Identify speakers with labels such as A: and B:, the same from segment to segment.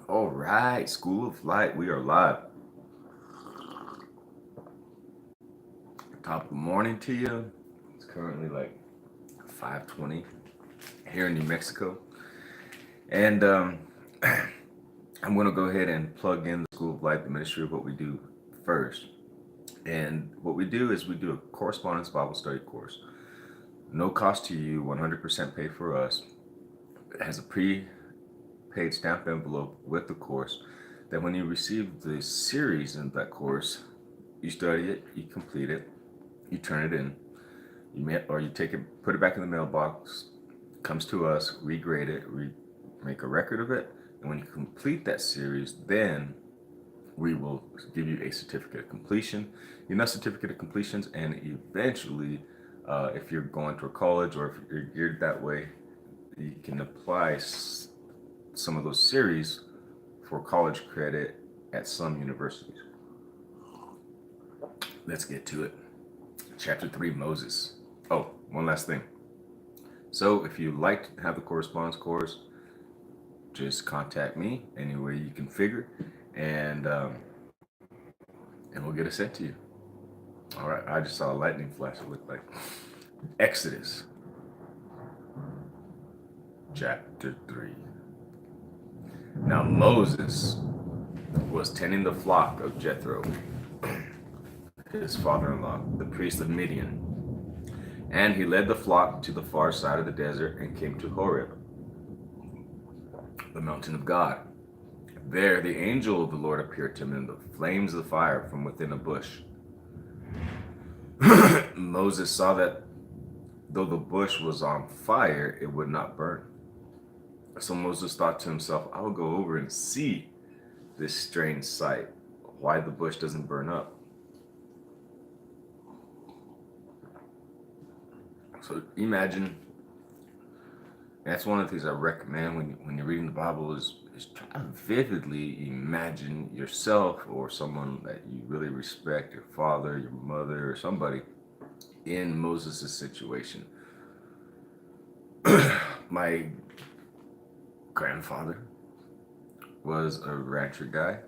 A: All right, School of Light, we are live. Top of the morning to you. It's currently like 5:20 here in New Mexico, and I'm going to go ahead and plug in the School of Light, the ministry of what we do first. And what we do is we do a correspondence Bible study course. No cost to you, 100% paid for us. It has a pre-paid stamp envelope with the course that when you receive the series in that course, you study it, you complete it, you turn it in, you take it, put it back in the mailbox, comes to us, we grade it, we make a record of it, and when you complete that series, then we will give you a certificate of completion, enough certificate of completions, and eventually, if you're going to a college or if you're geared that way, you can apply some of those series for college credit at some universities. Let's get to it. Chapter 3, Moses. Oh, one last thing. So if you like to have the correspondence course, just contact me any way you can figure, and and we'll get it sent to you. All right, I just saw a lightning flash. It looked like Exodus, chapter 3. Now Moses was tending the flock of Jethro, his father-in-law, the priest of Midian. And he led the flock to the far side of the desert and came to Horeb, the mountain of God. There the angel of the Lord appeared to him in the flames of fire from within a bush. Moses saw that though the bush was on fire, it would not burn. So Moses thought to himself, I will go over and see this strange sight, why the bush doesn't burn up. So imagine, that's one of the things I recommend when you're reading the Bible is try to vividly imagine yourself or someone that you really respect, your father, your mother, or somebody in Moses' situation. My grandfather was a rancher guy.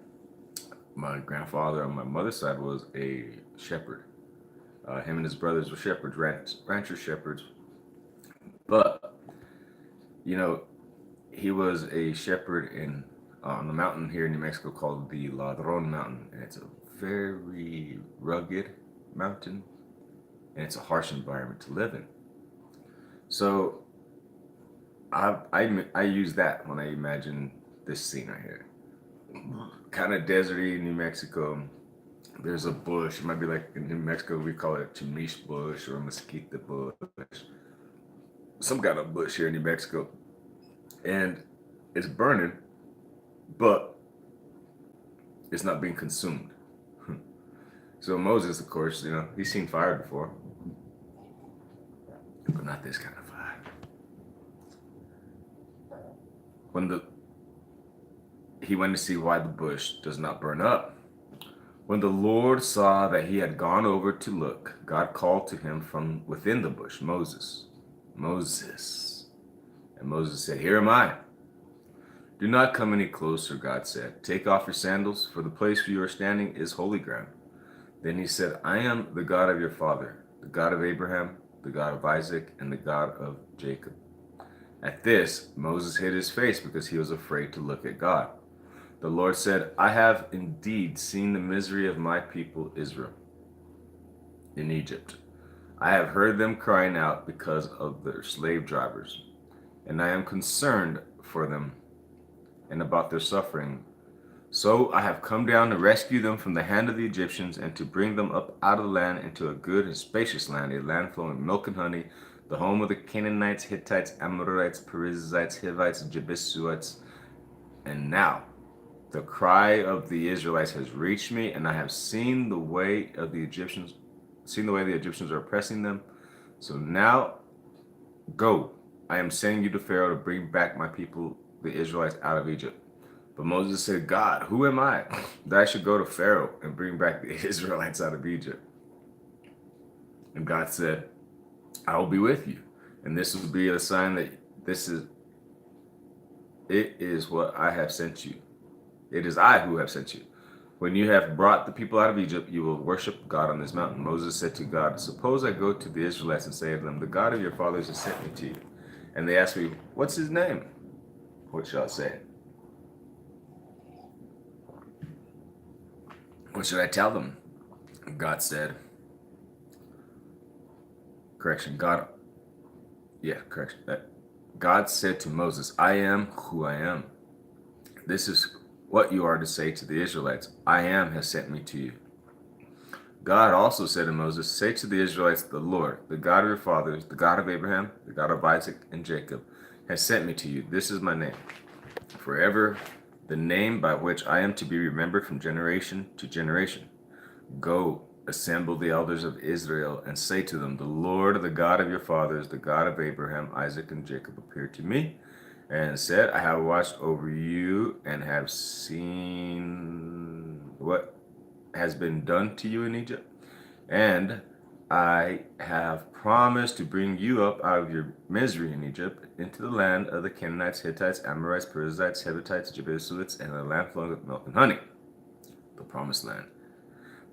A: My grandfather on my mother's side was a shepherd. Him and his brothers were shepherds, rancher shepherds. But, you know, he was a shepherd on the mountain here in New Mexico called the Ladron Mountain. And it's a very rugged mountain, and it's a harsh environment to live in. So I use that when I imagine this scene right here. Kind of deserty New Mexico. There's a bush. It might be like in New Mexico we call it chimiche bush or mesquite bush. Some kind of bush here in New Mexico. And it's burning, but it's not being consumed. So Moses, of course, he's seen fire before, but not this kind of fire. He went to see why the bush does not burn up. When the Lord saw that he had gone over to look, God called to him from within the bush, Moses, Moses. And Moses said, Here am I. Do not come any closer, God said. Take off your sandals, for the place where you are standing is holy ground. Then he said, I am the God of your father, the God of Abraham, the God of Isaac, and the God of Jacob. At this, Moses hid his face because he was afraid to look at God. The Lord said, I have indeed seen the misery of my people Israel in Egypt. I have heard them crying out because of their slave drivers, and I am concerned for them and about their suffering. So I have come down to rescue them from the hand of the Egyptians and to bring them up out of the land into a good and spacious land, a land flowing with milk and honey, the home of the Canaanites, Hittites, Amorites, Perizzites, Hivites, Jebusites. And now the cry of the Israelites has reached me, and I have seen the way the Egyptians are oppressing them. So now go. I am sending you to Pharaoh to bring back my people, the Israelites, out of Egypt. But Moses said, God, who am I that I should go to Pharaoh and bring back the Israelites out of Egypt? And God said, I will be with you. And this will be a sign that it is what I have sent you. It is I who have sent you. When you have brought the people out of Egypt, you will worship God on this mountain. Moses said to God, suppose I go to the Israelites and say to them, the God of your fathers has sent me to you. And they ask me, what's his name? What shall I say? What should I tell them? God said, God said to Moses, I am who I am. This is what you are to say to the Israelites. I am has sent me to you. God also said to Moses, say to the Israelites, the Lord, the God of your fathers, the God of Abraham, the God of Isaac and Jacob, has sent me to you. This is my name. Forever, the name by which I am to be remembered from generation to generation. Go, assemble the elders of Israel, and say to them, the Lord, the God of your fathers, the God of Abraham, Isaac, and Jacob, appeared to me and said, I have watched over you and have seen what has been done to you in Egypt. And I have promised to bring you up out of your misery in Egypt into the land of the Canaanites, Hittites, Amorites, Perizzites, Hivitites, Jebusites, and the land flowing with milk and honey, the promised land.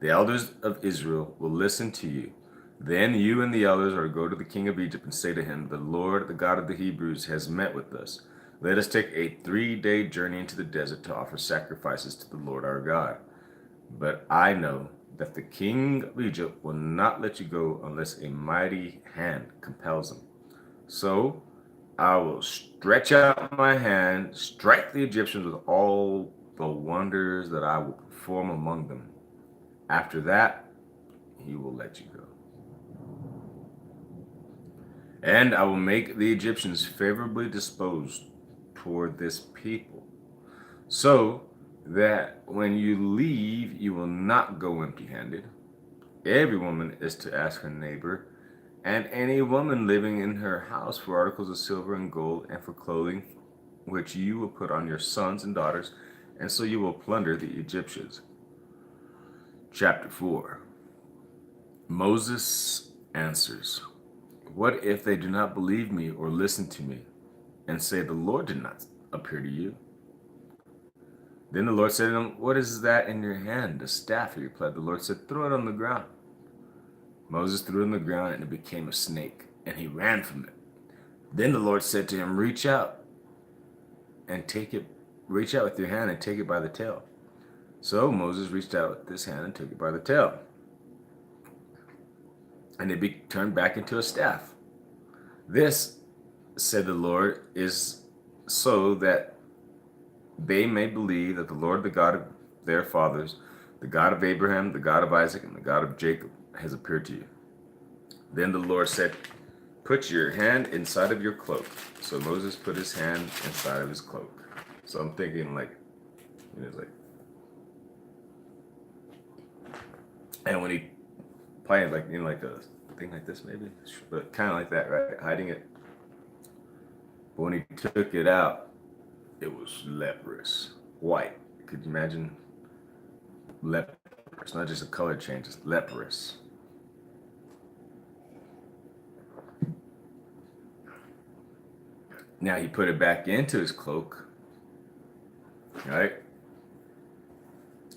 A: The elders of Israel will listen to you. Then you and the elders are to go to the king of Egypt and say to him, the Lord, the God of the Hebrews, has met with us. Let us take a 3-day journey into the desert to offer sacrifices to the Lord our God. But I know that the king of Egypt will not let you go unless a mighty hand compels him. So I will stretch out my hand, strike the Egyptians with all the wonders that I will perform among them. After that, he will let you go. And I will make the Egyptians favorably disposed toward this people, so that when you leave, you will not go empty-handed. Every woman is to ask her neighbor, and any woman living in her house for articles of silver and gold and for clothing, which you will put on your sons and daughters, and so you will plunder the Egyptians. Chapter 4. Moses answers, what if they do not believe me or listen to me, and say the Lord did not appear to you? Then the Lord said to him, what is that in your hand? A staff, he replied. The Lord said, throw it on the ground. Moses threw it on the ground, and it became a snake, and he ran from it. Then the Lord said to him, reach out with your hand and take it by the tail. So Moses reached out with his hand and took it by the tail. And it turned back into a staff. This, said the Lord, is so that they may believe that the Lord, the God of their fathers, the God of Abraham, the God of Isaac, and the God of Jacob, has appeared to you. Then the Lord said, put your hand inside of your cloak. So Moses put his hand inside of his cloak. So I'm thinking and when he playing like a thing like this maybe, but kind of like that, right? Hiding it. But when he took it out, it was leprous, white. Could you imagine? Leprous, not just a color change, it's leprous. Now he put it back into his cloak, right?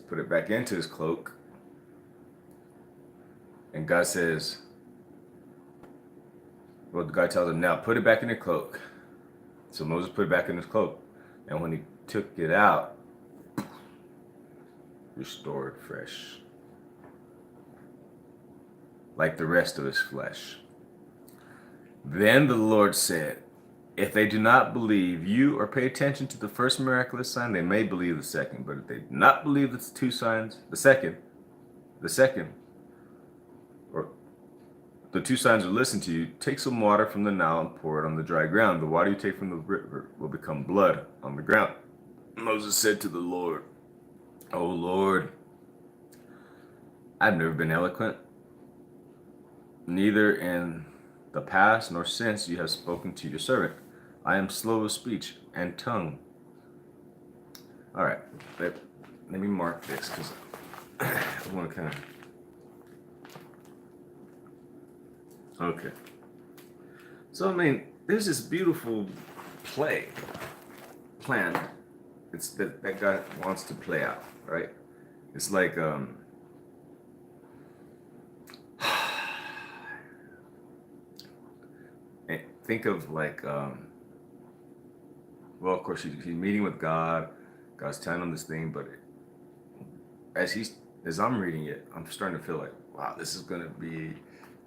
A: Put it back into his cloak. And God says, well, God tells him, now put it back in your cloak. So Moses put it back in his cloak. And when he took it out, restored fresh, like the rest of his flesh. Then the Lord said, if they do not believe you or pay attention to the first miraculous sign, they may believe the second. But if they do not believe the two signs, the second, or the two signs will listen to you, take some water from the Nile and pour it on the dry ground. The water you take from the river will become blood on the ground. Moses said to the Lord, O Lord, I've never been eloquent, neither in the past nor since you have spoken to your servant. I am slow of speech and tongue. All right, let me mark this because I want to kind of... Okay. So, I mean, there's this beautiful play planned it's that God wants to play out, right? It's like think of like well, of course he's meeting with God. God's telling him this thing, but as he's as I'm reading it, I'm starting to feel like, wow, this is going to be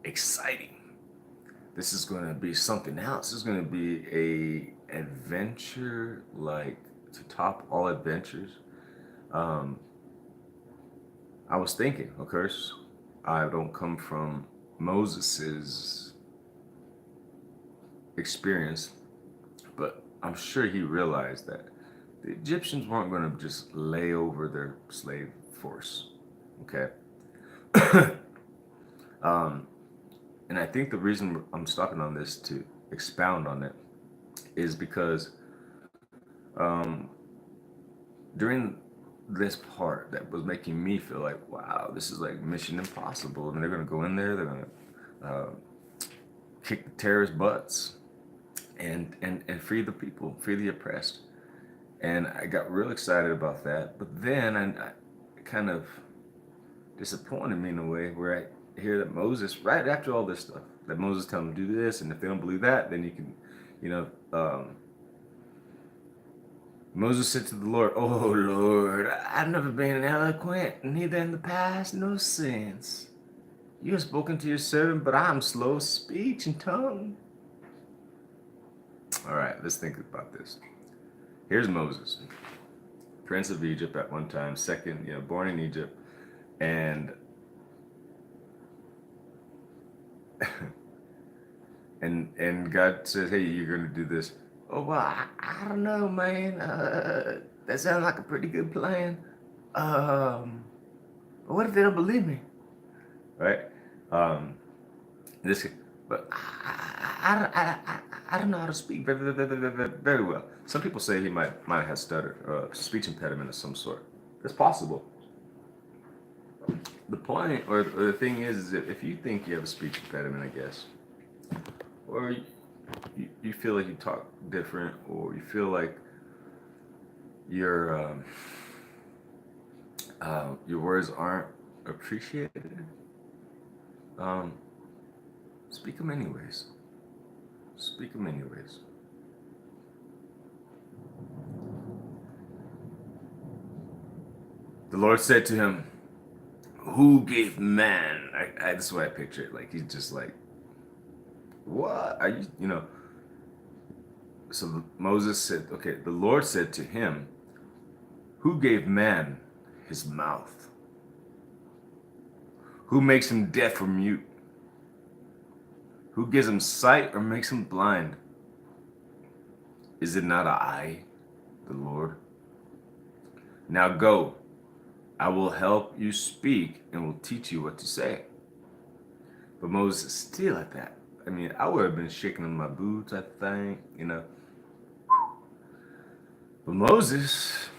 A: exciting. This is going to be something else. This is going to be a adventure like to top all adventures. Um, I was thinking, of course, I don't come from Moses's experience, but I'm sure he realized that the Egyptians weren't going to just lay over their slave force. Okay. um, and I think the reason I'm stopping on this to expound on it is because um, during this part that was making me feel like, wow, this is like Mission Impossible. And they're going to go in there, they're going to kick the terrorist butts and free the people, free the oppressed. And I got real excited about that. But then I kind of disappointed me in a way where I hear that Moses, right after all this stuff, that Moses tell them to do this, and if they don't believe that, then you can, you know, Moses said to the Lord, "Oh Lord, I've never been eloquent, neither in the past nor since. You have spoken to your servant, but I am slow of speech and tongue." All right, let's think about this. Here's Moses, prince of Egypt at one time, second, born in Egypt, and and God says, "Hey, you're gonna do this." "Oh well, I don't know, man. That sounds like a pretty good plan. But what if they don't believe me?" Right? Um, this, but I don't know how to speak very well. Some people say he might have stuttered, speech impediment of some sort. It's possible. The point or the thing is that if you think you have a speech impediment, I guess, or you feel like you talk different, or you feel like your words aren't appreciated, um, speak them anyways. Speak them anyways. The Lord said to him, "Who gave man?" This is what I picture it. Like he's just like, "What are you?" So Moses said, "Okay." The Lord said to him, "Who gave man his mouth? Who makes him deaf or mute? Who gives him sight or makes him blind? Is it not I, the Lord? Now go. I will help you speak and will teach you what to say." But Moses still at that. I mean, I would have been shaking in my boots, I think, But Moses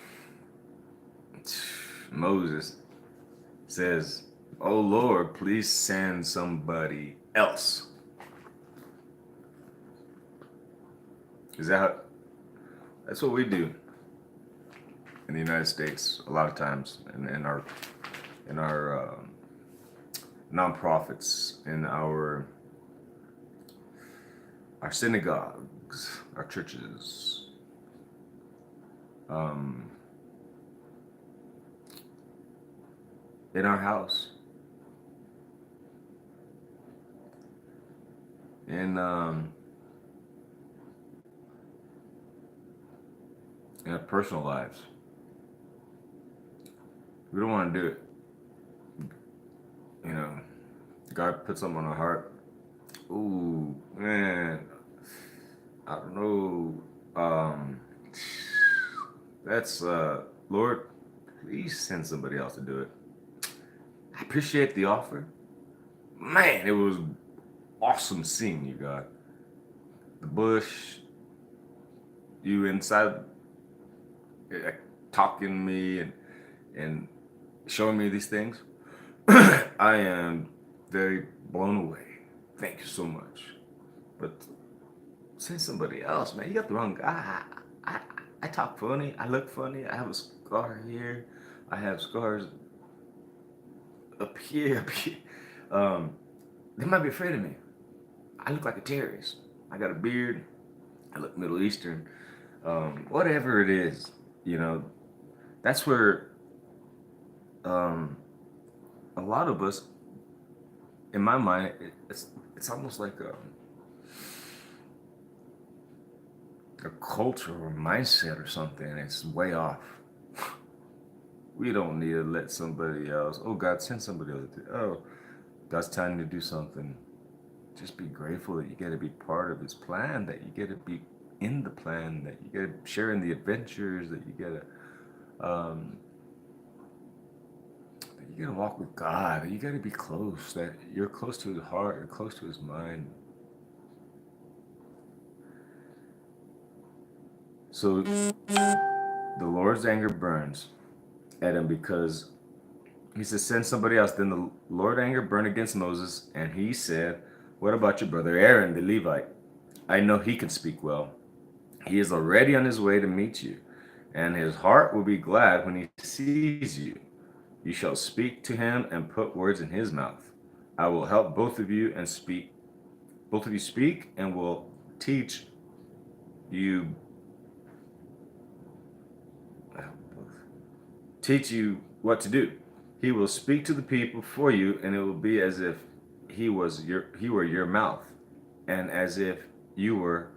A: says, "Oh Lord, please send somebody else." Is that how, that's what we do in the United States a lot of times, in our nonprofits, in our synagogues, our churches, in our house, in our personal lives. We don't want to do it. God put something on our heart. Ooh, man, I don't know. That's Lord, please send somebody else to do it. I appreciate the offer. Man, it was awesome seeing you, God. The bush, you inside, talking to me and showing me these things. I am very blown away. Thank you so much. But send somebody else, man. You got the wrong guy. I talk funny. I look funny. I have a scar here. I have scars up here, up here. Um, they might be afraid of me. I look like a terrorist. I got a beard. I look Middle Eastern. Whatever it is, you know, that's where um, a lot of us, in my mind, it's almost like a culture or mindset or something. It's way off. We don't need to let somebody else. Oh, God sent somebody else. Oh, God's telling you to do something. Just be grateful that you get to be part of His plan. That you get to be in the plan. That you get to share in the adventures. That you get to you gotta walk with God. You gotta be close. That you're close to His heart. You're close to His mind. So the Lord's anger burns at him because he says, "Send somebody else." Then the Lord anger burned against Moses, and he said, "What about your brother Aaron, the Levite? I know he can speak well. He is already on his way to meet you, and his heart will be glad when he sees you. You shall speak to him and put words in his mouth. I will help both of you and speak. Both of you speak and will teach you teach you what to do. He will speak to the people for you, and it will be as if he were your mouth, and as if you were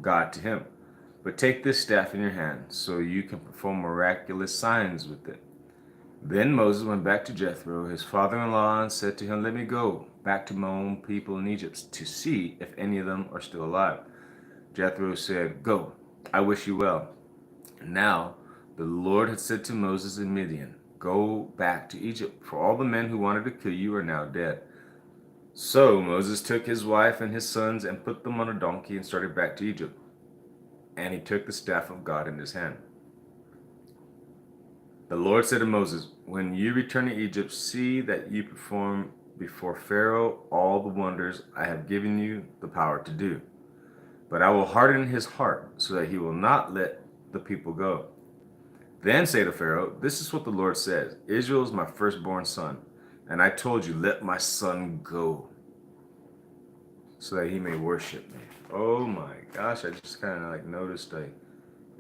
A: God to him. But take this staff in your hand, so you can perform miraculous signs with it." Then Moses went back to Jethro, his father-in-law, and said to him, "Let me go back to my own people in Egypt to see if any of them are still alive." Jethro said, "Go, I wish you well." Now the Lord had said to Moses in Midian, "Go back to Egypt, for all the men who wanted to kill you are now dead." So Moses took his wife and his sons and put them on a donkey and started back to Egypt. And he took the staff of God in his hand. The Lord said to Moses, "When you return to Egypt, see that you perform before Pharaoh all the wonders I have given you the power to do. But I will harden his heart so that he will not let the people go. Then say to Pharaoh, 'This is what the Lord says: Israel is my firstborn son, and I told you, let my son go so that he may worship me.'" Oh my gosh, I just kind of like noticed a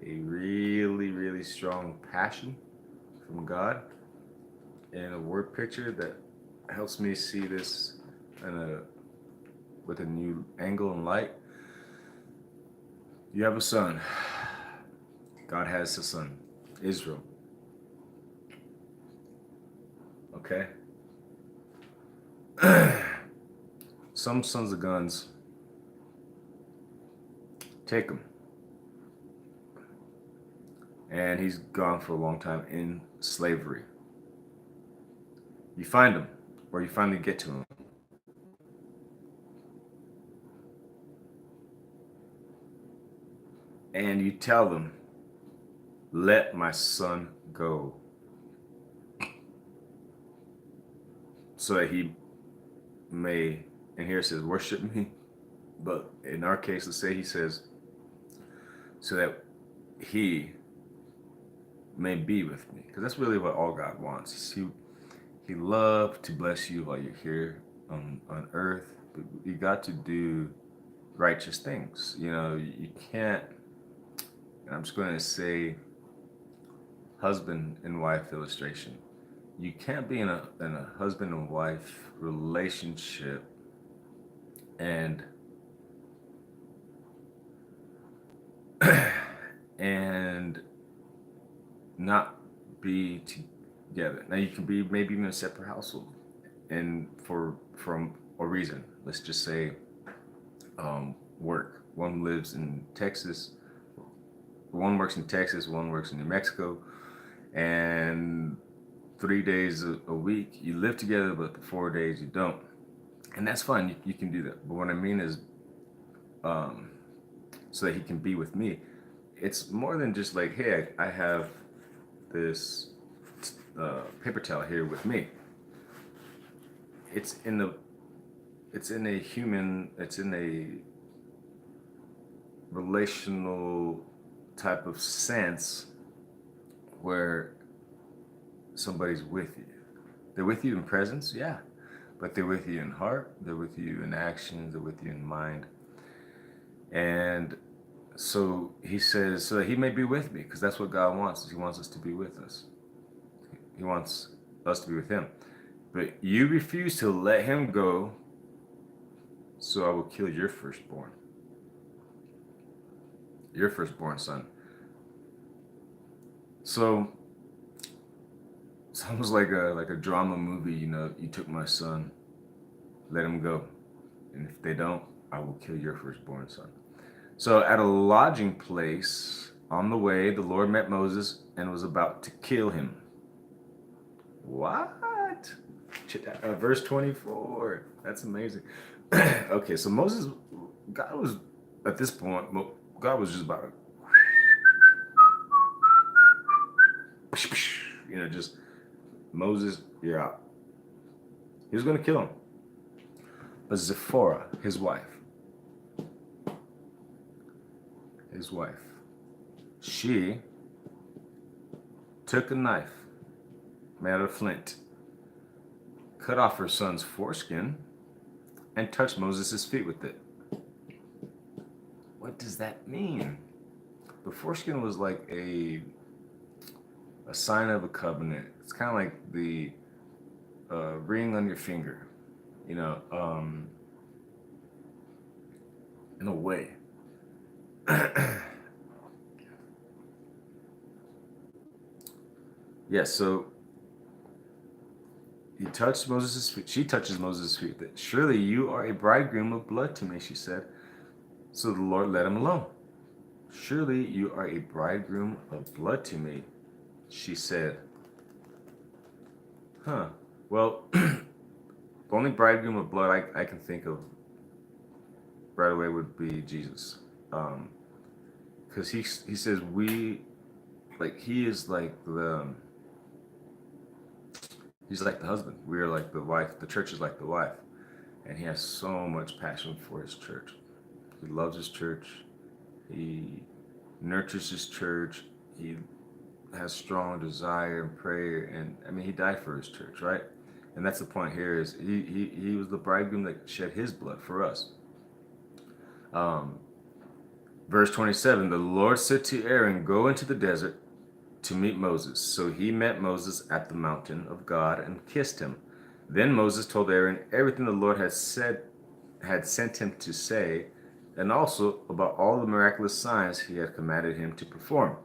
A: really, really strong passion from God in a word picture that helps me see this with a new angle and light. You have a son. God has a son, Israel. Okay? Some sons of guns, take him. And he's gone for a long time in slavery. You find him, or you finally get to him. And you tell them, "Let my son go," so that he may, and here it says, "worship me." But in our case, let's say he says, so that he may be with me. Because that's really what all God wants. He loves to bless you while you're here on earth. But you got to do righteous things. You know, you can't, and I'm just going to say husband and wife illustration. You can't be in a husband and wife relationship and and not be together. Now you can be maybe even a separate household, and from a reason. Let's just say work. One lives in Texas. One works in Texas. One works in New Mexico, and 3 days a week you live together, but the 4 days you don't, and that's fine. You can do that. But what I mean is, so that he can be with me. It's more than just like, hey, I have this paper towel here with me. It's in a relational type of sense where somebody's with you. They're with you in presence, yeah, but they're with you in heart, they're with you in actions, they're with you in mind. And so he says, so that he may be with me, because that's what God wants. He wants us to be with us. He wants us to be with him. But you refuse to let him go, so I will kill your firstborn son. So it's almost like a drama movie. You took my son, let him go, and if they don't, I will kill your firstborn son. So at a lodging place on the way, the Lord met Moses and was about to kill him. What? Verse 24. That's amazing. Okay, so God was, at this point, God was just about to, just, Moses, you're out. He was going to kill him. But Zipporah, his wife, she took a knife made out of flint, cut off her son's foreskin, and touched Moses' feet with it. What does that mean? The foreskin was like a sign of a covenant. It's kind of like the ring on your finger, in a way. Yeah, so he touched Moses' feet. She touches Moses' feet. Surely you are a bridegroom of blood to me, she said. So the Lord let him alone. Surely you are a bridegroom of blood to me, she said. Well, the only bridegroom of blood I can think of right away would be Jesus. Because he says he is like he's like the husband. We are like the wife. The church is like the wife. And he has so much passion for his church. He loves his church. He nurtures his church. He has strong desire and prayer. And he died for his church, right? And that's the point here is he was the bridegroom that shed his blood for us. Verse 27, the Lord said to Aaron, go into the desert to meet Moses. So he met Moses at the mountain of God and kissed him. Then Moses told Aaron everything the Lord had sent him to say, and also about all the miraculous signs he had commanded him to perform.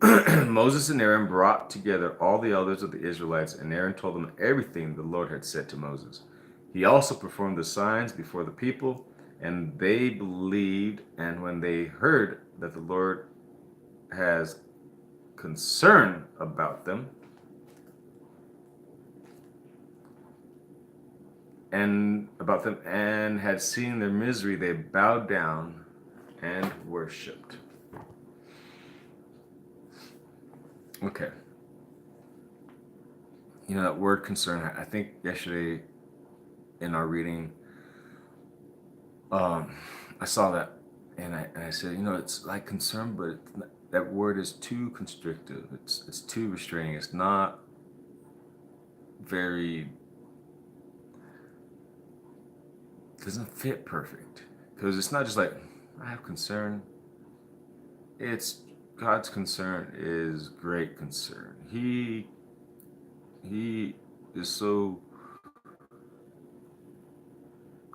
A: Moses and Aaron brought together all the elders of the Israelites, and Aaron told them everything the Lord had said to Moses. He also performed the signs before the people, and they believed, and when they heard that the Lord has concern about them and had seen their misery, they bowed down and worshipped. Okay. That word concern, I think yesterday in our reading, I saw that and I said, it's like concern, but that word is too constrictive. It's too restraining. It's not very, doesn't fit perfect. Because it's not just like, I have concern. It's God's concern is great concern. He is so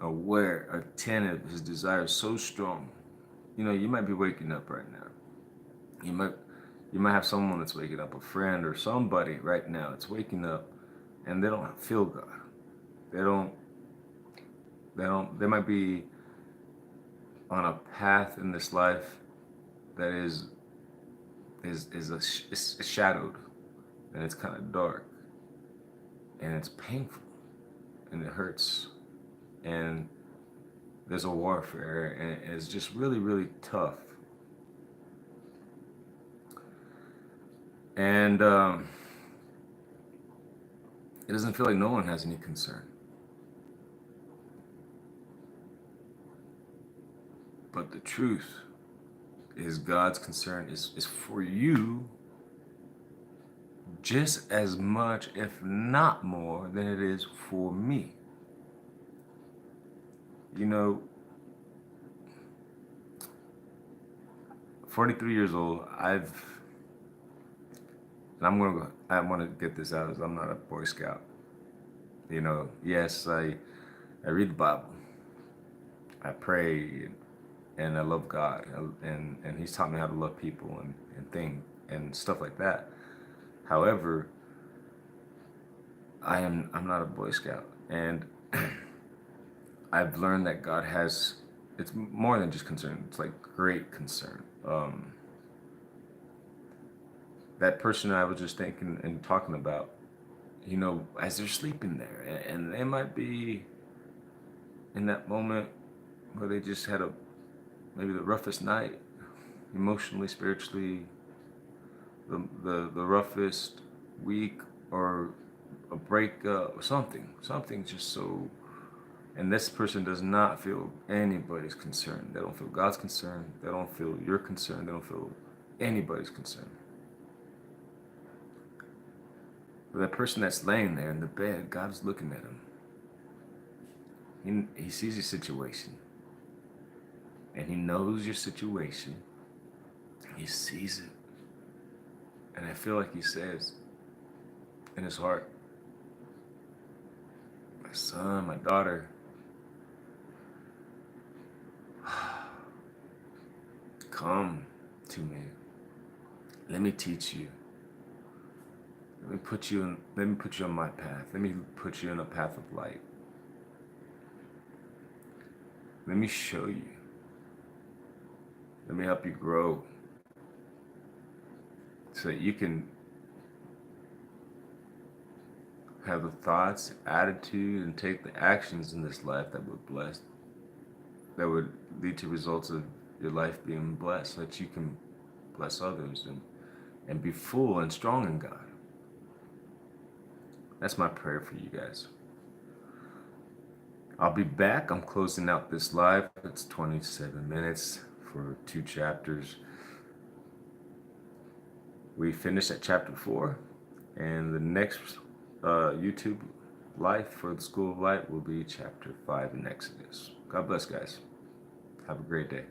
A: aware, attentive, his desire is so strong. You might be waking up right now. You might have someone that's waking up, a friend or somebody right now that's waking up, and they don't feel God. They might be on a path in this life that is shadowed, and it's kind of dark, and it's painful, and it hurts, and there's a warfare, and it's just really, really tough. And it doesn't feel like no one has any concern. But the truth is God's concern is for you just as much, if not more, than it is for me. You know, 43 years old, I want to get this out, as I'm not a Boy Scout. You know, yes, I read the Bible, I pray, and I love God, and He's taught me how to love people and things and stuff like that. However, I'm not a Boy Scout, and I've learned that God has, it's more than just concern. It's like great concern. That person I was just thinking and talking about, you know, as they're sleeping there, and they might be in that moment where they just had maybe the roughest night, emotionally, spiritually, the roughest week, or a breakup, or something just so. And this person does not feel anybody's concern. They don't feel God's concern. They don't feel your concern. They don't feel anybody's concern. But that person that's laying there in the bed, God's looking at him. He sees your situation. And He knows your situation. He sees it. And I feel like He says in His heart, my son, my daughter, come to me. Let me teach you. Let me put you on my path. Let me put you in a path of light. Let me show you. Let me help you grow so that you can have the thoughts, attitude, and take the actions in this life that would lead to results of your life being blessed, so that you can bless others and be full and strong in God. That's my prayer for you guys. I'll be back. I'm closing out this live. It's 27 minutes for 2 chapters. We finished at chapter 4, and the next YouTube live for the School of Light will be chapter 5 in Exodus. God bless, guys. Have a great day.